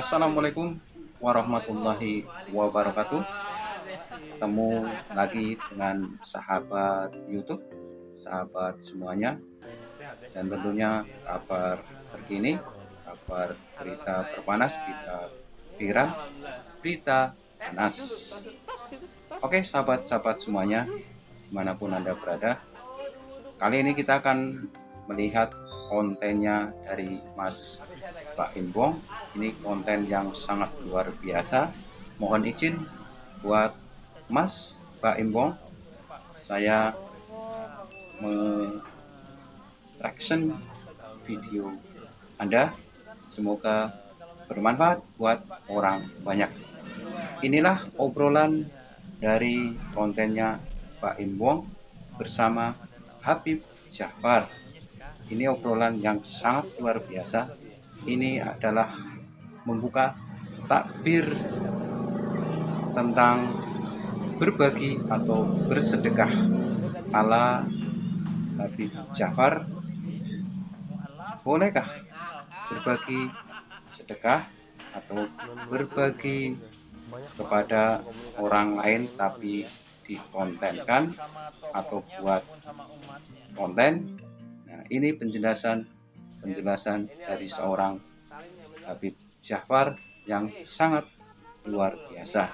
Assalamualaikum warahmatullahi wabarakatuh. Ketemu lagi dengan sahabat YouTube, sahabat semuanya, dan tentunya kabar terkini, kabar berita terpanas, berita viral, berita panas. Oke, sahabat-sahabat semuanya, dimanapun Anda berada, kali ini kita akan melihat kontennya dari Mas Baim Wong. Ini konten yang sangat luar biasa. Mohon izin buat Mas Baim Wong, saya mereaction video Anda. Semoga bermanfaat buat orang banyak. Inilah obrolan dari kontennya Baim Wong bersama Habib Ja'far. Ini obrolan yang sangat luar biasa. Ini adalah membuka takbir tentang berbagi atau bersedekah ala Habib Ja'far. Bolehkah berbagi sedekah atau berbagi kepada orang lain tapi dikontenkan atau buat konten? Nah, ini penjelasan dari seorang Habib Ja'far yang sangat luar biasa.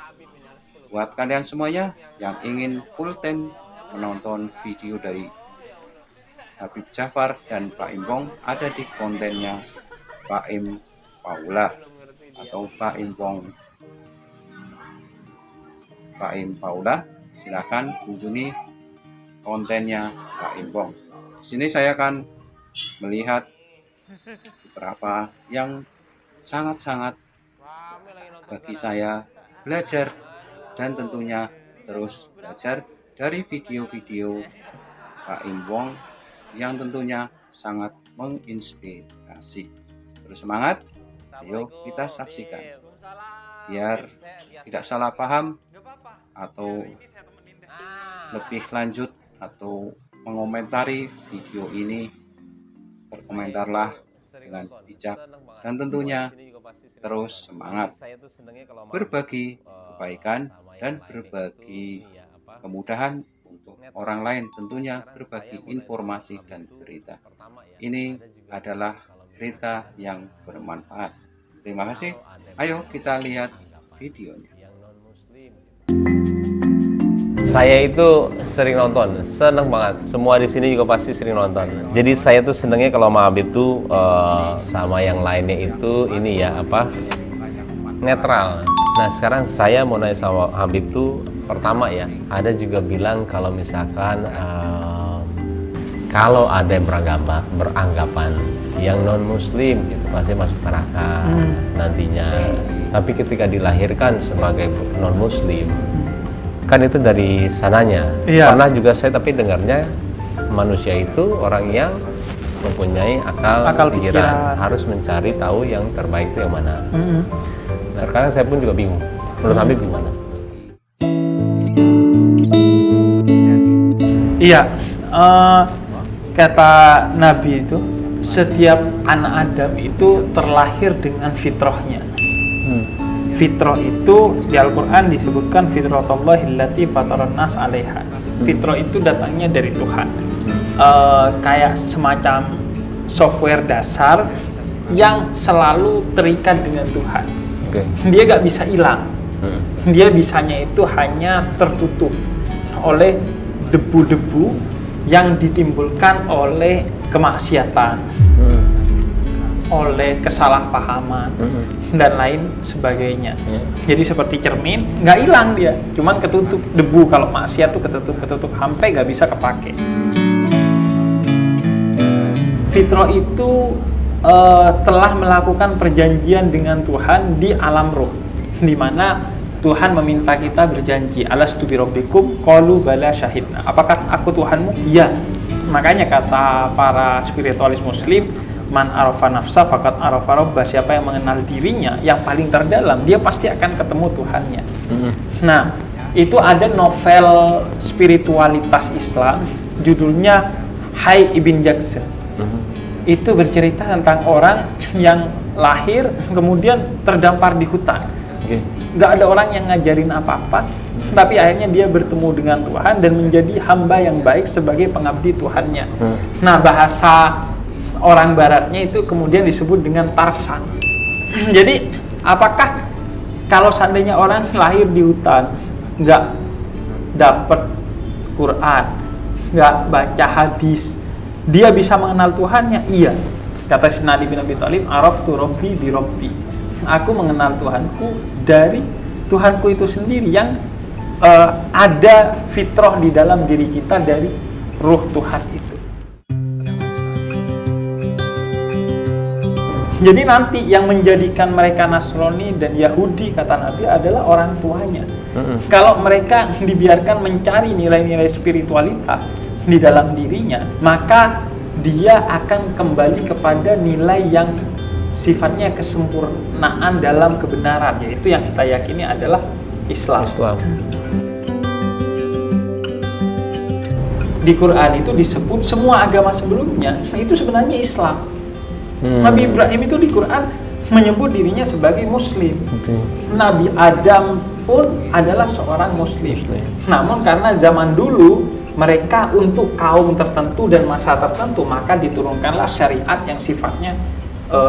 Buat kalian semuanya yang ingin full time menonton video dari Habib Ja'far dan Baim Wong, ada di kontennya Baim Paula atau Baim Wong Baim Paula. Silahkan kunjungi kontennya Baim Wong. Di sini saya akan melihat beberapa yang sangat-sangat bagi saya belajar, dan tentunya terus belajar dari video-video Baim Wong yang tentunya sangat menginspirasi. Terus semangat, ayo kita saksikan biar tidak salah paham atau lebih lanjut atau mengomentari video ini. Berkomentarlah dengan bijak dan tentunya terus semangat berbagi kebaikan dan berbagi kemudahan untuk orang lain, tentunya berbagi informasi dan berita. Ini adalah berita yang bermanfaat. Terima kasih. Ayo kita lihat videonya. Saya itu sering nonton, seneng banget. Semua di sini juga pasti sering nonton. Jadi saya tuh senengnya kalau sama Habib tuh sama yang lainnya itu ini ya netral. Nah sekarang saya mau nanya sama Habib tuh, pertama ya, ada juga bilang kalau misalkan kalau ada yang beranggapan yang non Muslim itu pasti masuk neraka nantinya. Tapi ketika dilahirkan sebagai non Muslim, kan itu dari sananya. Iya. Pernah juga saya tapi dengarnya manusia itu orang yang mempunyai akal pikiran, harus mencari tahu yang terbaik itu yang mana. Nah sekarang saya pun juga bingung. Menurut Habib gimana? Iya, kata Nabi itu setiap anak Adam itu terlahir dengan fitrahnya. Fitrah itu di Al-Quran disebutkan fitratullahi allati fataran nas 'alaiha. Fitrah itu datangnya dari Tuhan. Kayak semacam software dasar yang selalu terikat dengan Tuhan. Dia gak bisa hilang. Dia bisanya itu hanya tertutup oleh debu-debu yang ditimbulkan oleh kemaksiatan, oleh kesalahpahaman dan lain sebagainya. Jadi seperti cermin, nggak hilang dia, cuman ketutup debu. Kalau maksiat tuh ketutup sampai nggak bisa kepake. Fitrah itu telah melakukan perjanjian dengan Tuhan di alam roh, di mana Tuhan meminta kita berjanji, alastu birabbikum qalu bala syahidna. Apakah aku Tuhanmu? Iya. Makanya kata para spiritualis muslim, man arafa nafsa faqad arafa rabbah. Siapa yang mengenal dirinya yang paling terdalam, dia pasti akan ketemu Tuhannya. Nah, itu ada novel spiritualitas Islam judulnya Hai Ibn Jaksa. itu bercerita tentang orang yang lahir kemudian terdampar di hutan. Oke. Nggak ada orang yang ngajarin apa-apa, tapi akhirnya dia bertemu dengan Tuhan dan menjadi hamba yang baik sebagai pengabdi Tuhannya. Nah, bahasa orang baratnya itu kemudian disebut dengan Tarsan. Jadi, apakah kalau seandainya orang lahir di hutan, nggak dapat Quran, nggak baca hadis, dia bisa mengenal Tuhannya? Iya. Kata Sinadi bin Abi Thalib, araftu rabbi bi rabbi. Aku mengenal Tuhanku dari Tuhanku itu sendiri yang ada fitrah di dalam diri kita dari ruh Tuhan itu. Jadi nanti yang menjadikan mereka Nasrani dan Yahudi kata Nabi adalah orang tuanya. Kalau mereka dibiarkan mencari nilai-nilai spiritualitas di dalam dirinya, maka dia akan kembali kepada nilai yang sifatnya kesempurnaan dalam kebenaran, yaitu yang kita yakini adalah Islam. Di Quran itu disebut semua agama sebelumnya itu sebenarnya Islam. Nabi Ibrahim itu di Quran menyebut dirinya sebagai Muslim. Nabi Adam pun adalah seorang Muslim. Namun karena zaman dulu mereka untuk kaum tertentu dan masa tertentu, maka diturunkanlah syariat yang sifatnya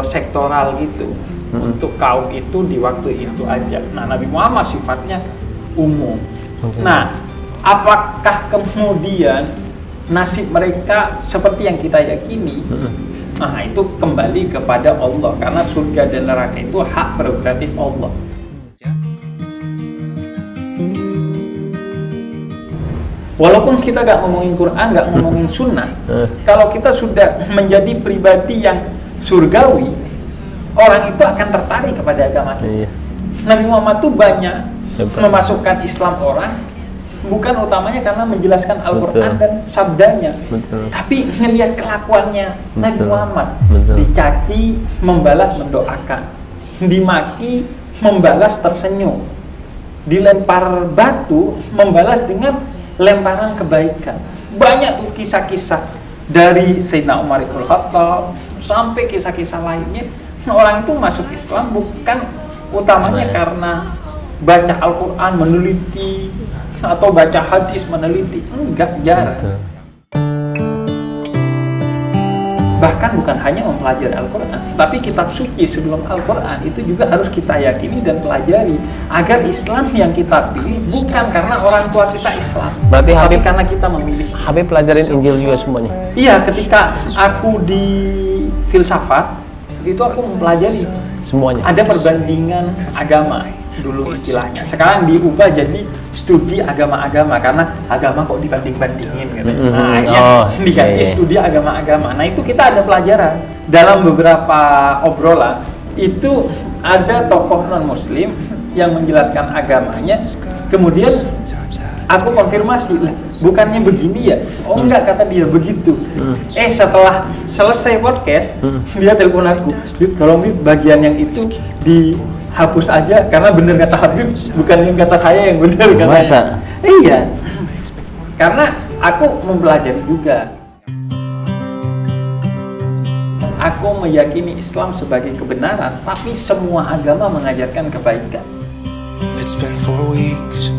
sektoral gitu. Untuk kaum itu di waktu itu aja. Nah, Nabi Muhammad sifatnya umum. Nah, apakah kemudian nasib mereka seperti yang kita yakini? Nah, itu kembali kepada Allah, karena surga dan neraka itu hak prerogatif Allah. Walaupun kita gak ngomongin Quran, gak ngomongin sunnah, kalau kita sudah menjadi pribadi yang surgawi, orang itu akan tertarik kepada agama kita. Nabi Muhammad tuh banyak memasukkan Islam orang, bukan utamanya karena menjelaskan Al-Quran dan sabdanya, tapi ngelihat kelakuannya Nabi Muhammad. Dicaci, membalas mendoakan, dimaki, membalas tersenyum, dilempar batu, membalas dengan lemparan kebaikan. Banyak tuh kisah-kisah dari Sayyidina Umar ibn Khattab sampai kisah-kisah lainnya. Orang itu masuk Islam bukan utamanya karena baca Al-Quran meneliti atau baca hadis meneliti, enggak, jarang. Bahkan bukan hanya mempelajari Al-Quran, tapi kitab suci sebelum Al-Quran itu juga harus kita yakini dan pelajari agar Islam yang kita pilih bukan karena orang tua kita Islam, berarti tapi Habib, karena kita memilih. Habib pelajarin Injil juga semuanya? Iya, ketika aku di filsafat itu aku mempelajari semuanya. Ada perbandingan agama dulu istilahnya. Sekarang diubah jadi studi agama-agama karena agama kok dibanding-bandingin gitu. Nah, diganti studi agama-agama. Nah, itu kita ada pelajaran dalam beberapa obrolan. Itu ada tokoh non-muslim yang menjelaskan agamanya. Kemudian aku konfirmasi, lah, bukannya begini ya? Oh enggak, kata dia begitu. Setelah selesai podcast, dia telepon aku, tolong bagian yang itu dihapus aja karena bener kata Habib, bukan yang kata saya yang bener katanya. Iya, karena aku mempelajari juga. Aku meyakini Islam sebagai kebenaran, tapi semua agama mengajarkan kebaikan. It's been 4 weeks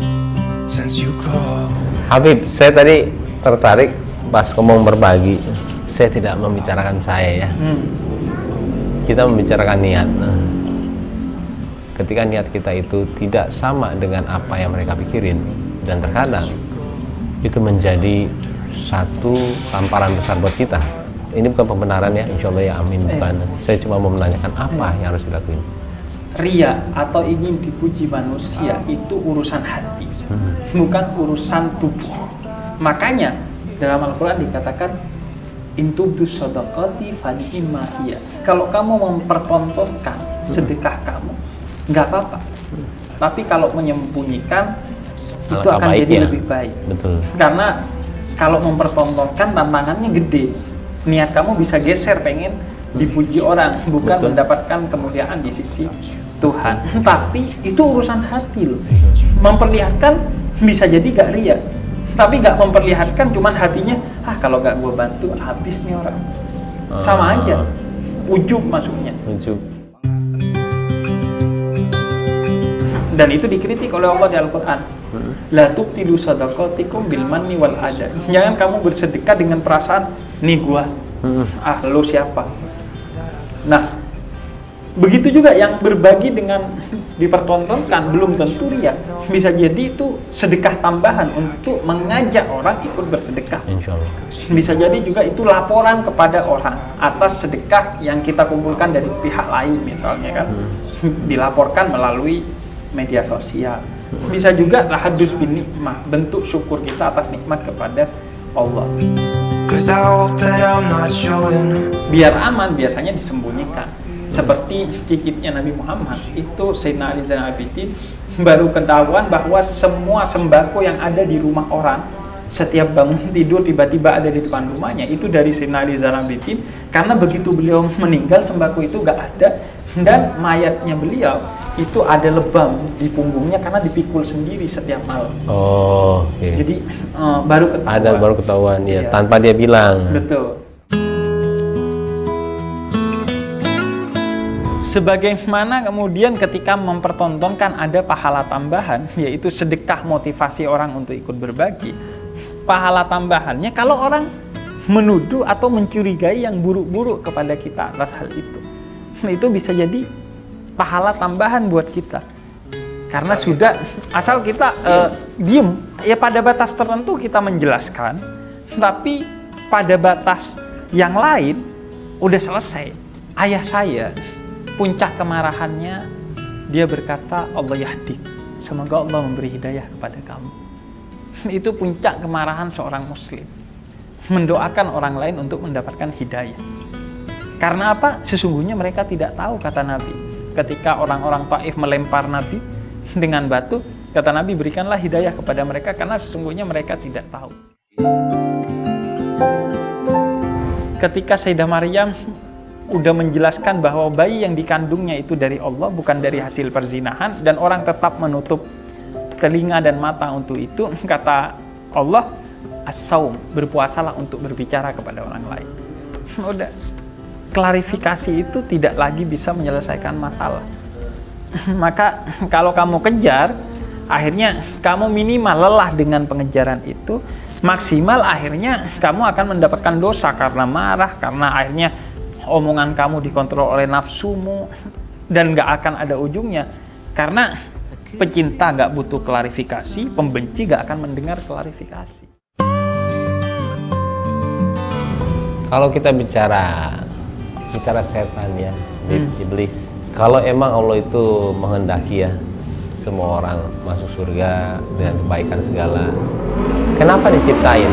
since you called. Habib, saya tadi tertarik pas ngomong berbagi. Saya tidak membicarakan saya ya. Kita membicarakan niat. Ketika niat kita itu tidak sama dengan apa yang mereka pikirin, dan terkadang itu menjadi satu tamparan besar buat kita. Ini bukan pembenaran ya, insya Allah ya, amin, bukan. Saya cuma mau menanyakan apa yang harus dilakuin. Ria atau ingin dipuji manusia itu urusan hati, bukan urusan tubuh. Makanya dalam Al-Quran dikatakan intubdus shadaqati fa ni'ma hiya. Kalau kamu mempertontonkan sedekah kamu, nggak apa-apa. Tapi kalau menyembunyikan itu akan jadi lebih baik. Betul. Karena kalau mempertontonkan tantangannya gede. Niat kamu bisa geser pengen dipuji orang, bukan mendapatkan kemuliaan di sisi Tuhan. Tapi itu urusan hati loh. Memperlihatkan bisa jadi gak ria, tapi gak memperlihatkan cuman hatinya, kalau gak gue bantu habis nih orang. Sama aja. Ujub masuknya. Ujub. Dan itu dikritik oleh Allah di Al-Quran. La tubtilu sadaqatikum bil manni wal adha. Jangan kamu bersedekah dengan perasaan, nih gua, lo siapa? Nah, begitu juga yang berbagi dengan dipertontonkan, belum tentu riya. Bisa jadi itu sedekah tambahan untuk mengajak orang ikut bersedekah. Insya Allah. Bisa jadi juga itu laporan kepada orang atas sedekah yang kita kumpulkan dari pihak lain misalnya kan. Dilaporkan melalui media sosial. Bisa juga tahadus bin nikmah, bentuk syukur kita atas nikmat kepada Allah. 'Cause I hope that I'm not showing. Biar aman biasanya disembunyikan. Seperti cicitnya Nabi Muhammad, itu Sayyidina Ali Zainal Abidin baru ketahuan bahwa semua sembako yang ada di rumah orang, setiap bangun tidur tiba-tiba ada di depan rumahnya, itu dari Sayyidina Ali Zainal Abidin. Karena begitu beliau meninggal, sembako itu gak ada, dan mayatnya beliau itu ada lebam di punggungnya karena dipikul sendiri setiap malam. Oh, oke. Jadi baru ketahuan. Ada baru ketahuan ya, Iya. tanpa dia bilang. Betul. Sebagaimana kemudian ketika mempertontonkan ada pahala tambahan, yaitu sedekah motivasi orang untuk ikut berbagi. Pahala tambahannya kalau orang menuduh atau mencurigai yang buruk-buruk kepada kita atas hal itu. Nah, itu bisa jadi pahala tambahan buat kita. Karena sudah, asal kita diem, ya pada batas tertentu kita menjelaskan, tapi pada batas yang lain udah selesai. Ayah saya, puncak kemarahannya, dia berkata, Allah yahdik, semoga Allah memberi hidayah kepada kamu. Itu puncak kemarahan seorang muslim, mendoakan orang lain untuk mendapatkan hidayah. Karena apa? Sesungguhnya mereka tidak tahu, kata Nabi. Ketika orang-orang Taif melempar Nabi dengan batu, kata Nabi, berikanlah hidayah kepada mereka karena sesungguhnya mereka tidak tahu. Ketika Sayyidah Maryam udah menjelaskan bahwa bayi yang dikandungnya itu dari Allah, bukan dari hasil perzinahan, dan orang tetap menutup telinga dan mata untuk itu, kata Allah, as-saum, berpuasalah untuk berbicara kepada orang lain. Udah, klarifikasi itu tidak lagi bisa menyelesaikan masalah. Maka kalau kamu kejar, akhirnya kamu minimal lelah dengan pengejaran itu, maksimal akhirnya kamu akan mendapatkan dosa karena marah, karena akhirnya omongan kamu dikontrol oleh nafsumu dan gak akan ada ujungnya. Karena pecinta gak butuh klarifikasi, pembenci gak akan mendengar klarifikasi. Kalau kita bicara setan ya, iblis. Kalau emang Allah itu menghendaki ya semua orang masuk surga dengan kebaikan segala, kenapa diciptain?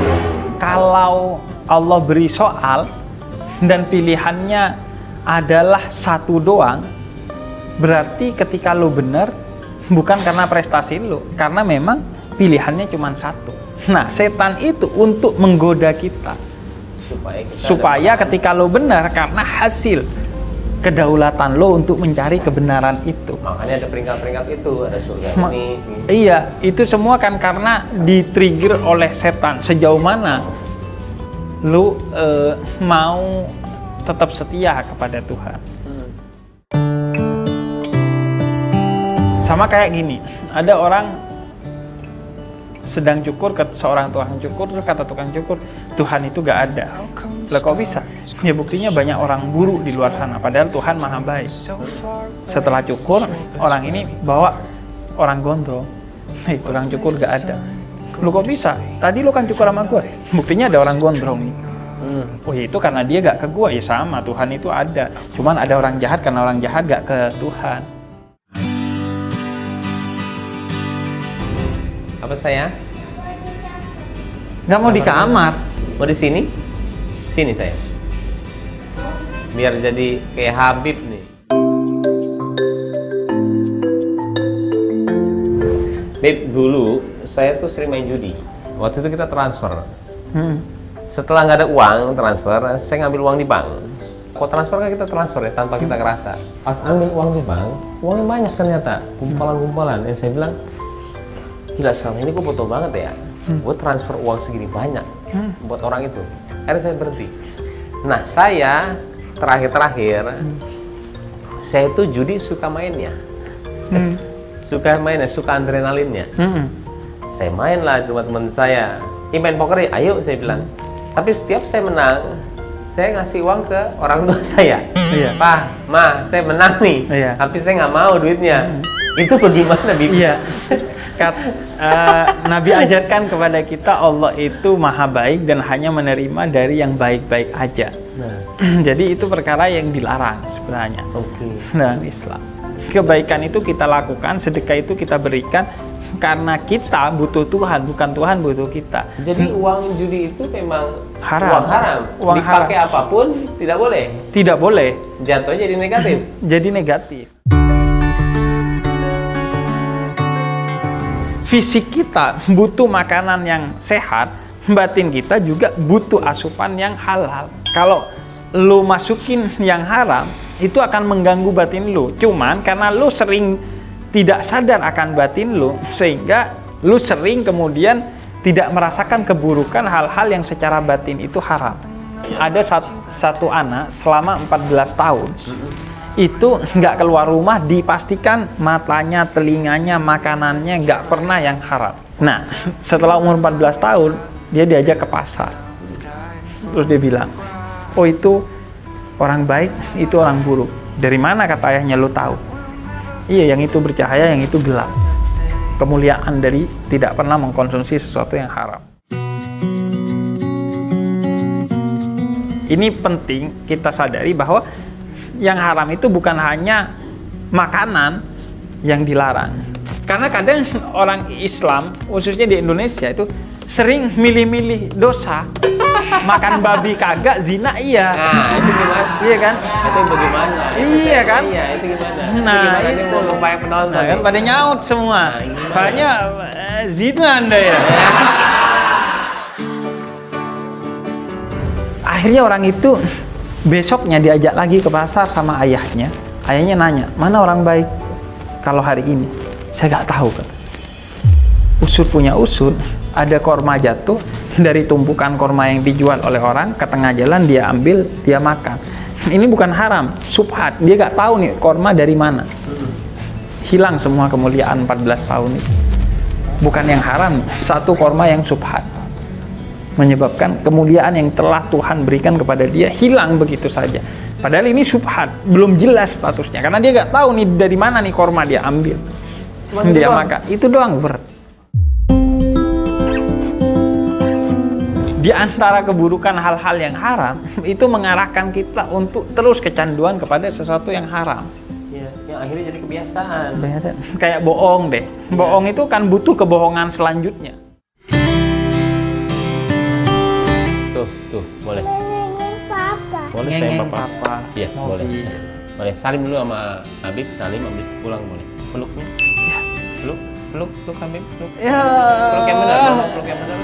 Kalau Allah beri soal dan pilihannya adalah satu doang, berarti ketika lo benar bukan karena prestasi lo, karena memang pilihannya cuma satu. Nah, setan itu untuk menggoda kita supaya ketika lo benar karena hasil kedaulatan lo untuk mencari kebenaran itu. Makanya ada peringkat-peringkat itu, ada surga ini. Iya, itu semua kan karena di-trigger oleh setan. Sejauh mana lo mau tetap setia kepada Tuhan. Sama kayak gini, ada orang sedang cukur ke seorang tukang cukur, terus kata tukang cukur, Tuhan itu gak ada. Lah kok bisa? Ya buktinya banyak orang buruk di luar sana, padahal Tuhan maha baik. Setelah cukur, orang ini bawa orang gondrong, tukang cukur gak ada. Lu kok bisa? Tadi lu kan cukur sama gue, buktinya ada orang gondrong nih. Oh ya itu karena dia gak ke gue, ya sama, Tuhan itu ada. Cuman ada orang jahat karena orang jahat gak ke Tuhan. Apa saya? Gak mau di kamar. Mau di sini? Sini saya. Biar jadi kayak Habib nih. Beb, dulu saya tuh sering main judi. Waktu itu kita transfer. Setelah nggak ada uang transfer, saya ngambil uang di bank. Kok transfer kan kita transfer ya tanpa kita kerasa. Pas ambil uang di bank, uangnya banyak ternyata, kumpulan-kumpulan. Yang saya bilang, gila selama ini gue foto banget ya. Gue transfer uang segini banyak buat orang itu. Akhirnya saya berhenti. Nah, saya terakhir saya itu judi suka mainnya. Suka mainnya, suka adrenalinnya. Saya main lah di rumah teman saya. Main poker ya, ayo saya bilang. Tapi setiap saya menang, saya ngasih uang ke orang tua saya. Iya. Pak, Ma, saya menang nih. Iya. Tapi saya nggak mau duitnya. Itu bagaimana, Bibi? Iya. Nabi ajarkan kepada kita Allah itu maha baik dan hanya menerima dari yang baik-baik aja. Nah, Jadi itu perkara yang dilarang sebenarnya oke. dalam Islam. Kebaikan itu kita lakukan, sedekah itu kita berikan karena kita butuh Tuhan, bukan Tuhan butuh kita. Jadi uang judi itu memang Haram. uang haram. Uang Dipakai apapun tidak boleh. Tidak boleh, Jatuhnya jadi negatif. jadi negatif. Fisik kita butuh makanan yang sehat, batin kita juga butuh asupan yang halal. Kalau lu masukin yang haram, itu akan mengganggu batin lu. Cuman karena lu sering tidak sadar akan batin lu, sehingga lu sering kemudian tidak merasakan keburukan hal-hal yang secara batin itu haram. Ada satu anak selama 14 tahun itu nggak keluar rumah, dipastikan matanya, telinganya, makanannya nggak pernah yang haram. Nah, setelah umur 14 tahun, dia diajak ke pasar. Terus dia bilang, oh itu orang baik, itu orang buruk. Dari mana kata ayahnya lu tahu? Iya, yang itu bercahaya, yang itu gelap. Kemuliaan dari tidak pernah mengkonsumsi sesuatu yang haram. Ini penting kita sadari bahwa yang haram itu bukan hanya makanan yang dilarang. Karena kadang orang Islam, khususnya di Indonesia itu sering milih-milih dosa. Makan babi kagak, zina iya. Nah, itu gimana? Iya kan? Itu bagaimana? Iya kan? Iya, itu gimana? Nah, Gimana itu. nih mau banyak penonton? Nah, kan nih? pada nyaut semua. Nah, gimana? Soalnya zina Anda ya. Akhirnya orang itu besoknya diajak lagi ke pasar sama ayahnya. Ayahnya nanya, mana orang baik kalau hari ini? Saya nggak tahu, kata. Usut punya usut, ada korma jatuh dari tumpukan korma yang dijual oleh orang, ke tengah jalan dia ambil, dia makan. Ini bukan haram, subhat. Dia nggak tahu nih korma dari mana. Hilang semua kemuliaan 14 tahun itu. Bukan yang haram, satu korma yang subhat. Menyebabkan kemuliaan yang telah Tuhan berikan kepada dia hilang begitu saja. Padahal ini subhat, belum jelas statusnya. Karena dia nggak tahu nih dari mana nih korma dia ambil. Dia makan, itu doang ber. Di antara keburukan hal-hal yang haram, itu mengarahkan kita untuk terus kecanduan kepada sesuatu yang haram. Ya, yang akhirnya jadi kebiasaan. Kayak bohong deh. Bohong itu kan butuh kebohongan selanjutnya. Tuh, boleh. Boleh saya Ngengeng papa. papa. Iya, boleh. Mobil. Boleh. Salim dulu sama Habib, salim habis itu pulang boleh. Peluknya. Peluk Habib, peluk. Ya. Peluk yang benar, peluk yang benar.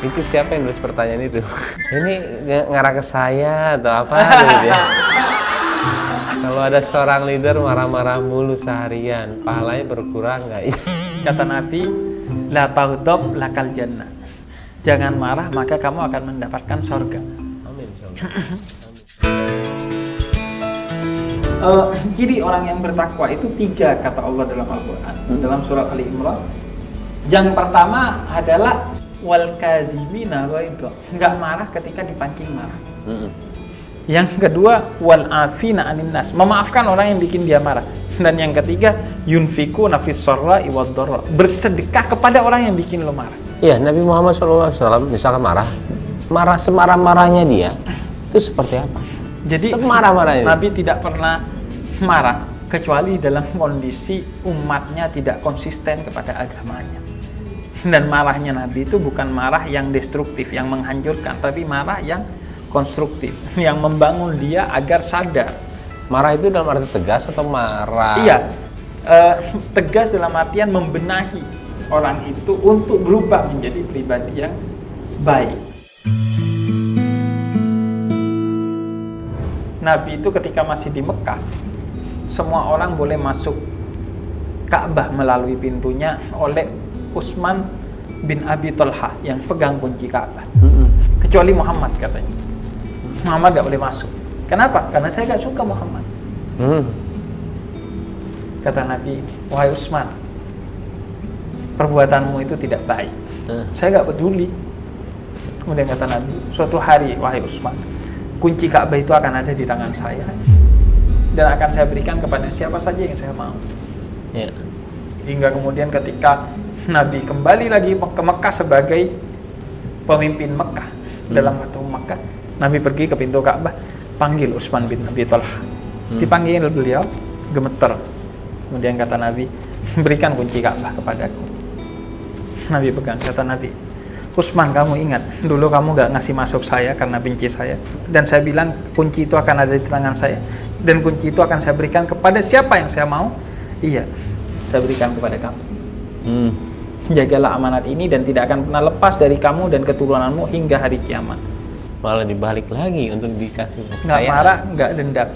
Itu siapa yang nulis pertanyaan itu? Ini ngarah ke saya atau apa gitu ya? Kalau ada seorang leader marah-marah mulu seharian, pahalanya berkurang nggak? Kata Nabi, la taghdab lakal jannah. Jangan marah maka kamu akan mendapatkan surga. Amin. Ciri orang yang bertakwa itu 3 kata Allah dalam Al-Quran. Dalam surat Ali Imran. Yang pertama adalah wal kadhimina ghaidha. Enggak marah ketika dipancing marah. Yang kedua wal afina anin nas. Memaafkan orang yang bikin dia marah. Dan yang ketiga yunfikuna fis sarra'i wad dharra. Bersedekah kepada orang yang bikin lo marah. Iya, Nabi Muhammad SAW misalkan marah semarah-marahnya dia itu seperti apa? Jadi semarah-marahnya. Nabi tidak pernah marah kecuali dalam kondisi umatnya tidak konsisten kepada agamanya. Dan marahnya Nabi itu bukan marah yang destruktif, yang menghancurkan, tapi marah yang konstruktif, yang membangun dia agar sadar. Marah itu dalam arti tegas atau marah? Iya, tegas dalam artian membenahi orang itu untuk berubah menjadi pribadi yang baik. Nabi itu ketika masih di Mekah, semua orang boleh masuk Ka'bah melalui pintunya oleh Utsman bin Abi Thalha yang pegang kunci Ka'bah. Kecuali Muhammad katanya. Muhammad gak boleh masuk. Kenapa? Karena saya gak suka Muhammad. Kata Nabi, wahai Utsman, perbuatanmu itu tidak baik. Saya gak peduli. Kemudian kata Nabi, suatu hari wahai Utsman, kunci Ka'bah itu akan ada di tangan saya dan akan saya berikan kepada siapa saja yang saya mau. Ya. Hingga kemudian ketika Nabi kembali lagi ke Mekah sebagai pemimpin Mekah dalam Fatuh Mekah, Nabi pergi ke pintu Ka'bah, panggil Utsman bin Abi Thalha. Dipanggil beliau, gemeter. Kemudian kata Nabi, berikan kunci Ka'bah kepadaku. Nabi pegang, kata Nabi, Utsman, kamu ingat, dulu kamu gak ngasih masuk saya karena benci saya. Dan saya bilang kunci itu akan ada di tangan saya. Dan kunci itu akan saya berikan kepada siapa yang saya mau. Iya, saya berikan kepada kamu. Jagalah amanat ini dan tidak akan pernah lepas dari kamu dan keturunanmu hingga hari kiamat. Malah dibalik lagi untuk dikasih Nggak kepercayaan. marah, nggak dendam.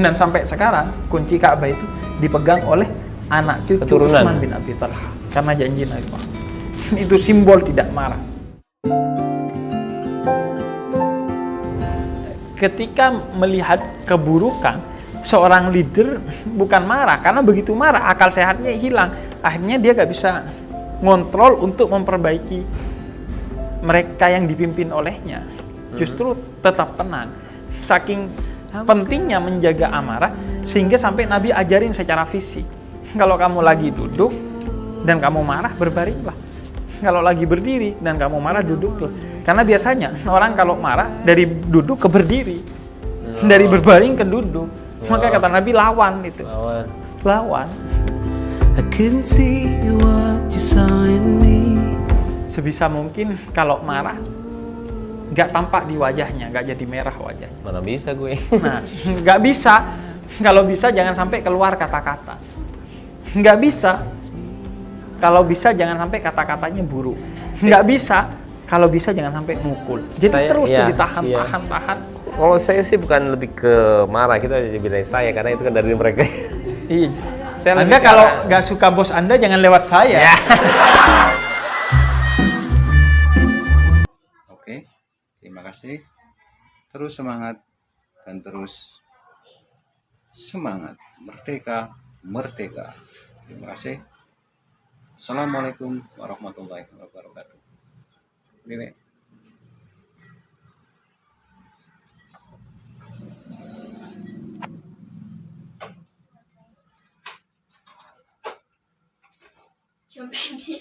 Dan sampai sekarang kunci Ka'bah itu dipegang oleh anak cucu Keturunan. Utsman bin Abi Thalha karena janji Nabi Muhammad. Itu simbol tidak marah. Ketika melihat keburukan, seorang leader bukan marah, karena begitu marah akal sehatnya hilang. Akhirnya dia gak bisa ngontrol untuk memperbaiki mereka yang dipimpin olehnya. Justru tetap tenang. Saking pentingnya menjaga amarah, sehingga sampai Nabi ajarin secara fisik. Kalau kamu lagi duduk dan kamu marah, berbaringlah. Kalau lagi berdiri dan kamu marah, duduklah. Karena biasanya orang kalau marah dari duduk ke berdiri, dari berbaring ke duduk. Maka kata Nabi, lawan itu. Lawan. I couldn't see what you saw in me. Sebisa mungkin kalau marah nggak tampak di wajahnya, nggak jadi merah wajahnya. Mana bisa gue. Nah, nggak bisa. Kalau bisa jangan sampai keluar kata-kata. Nggak bisa. Kalau bisa jangan sampai kata-katanya buruk. Nggak bisa. Kalau bisa jangan sampai mukul. Jadi terus tuh ditahan, tahan. Kalau saya sih bukan lebih ke marah, kita bilang saya karena itu kan dari mereka. Iya. Saya Anda lebih kalau nggak suka bos Anda jangan lewat saya. Oke, terima kasih. Terus semangat dan terus semangat. Merdeka, merdeka. Terima kasih. Assalamualaikum warahmatullahi wabarakatuh. Ini. Jump in.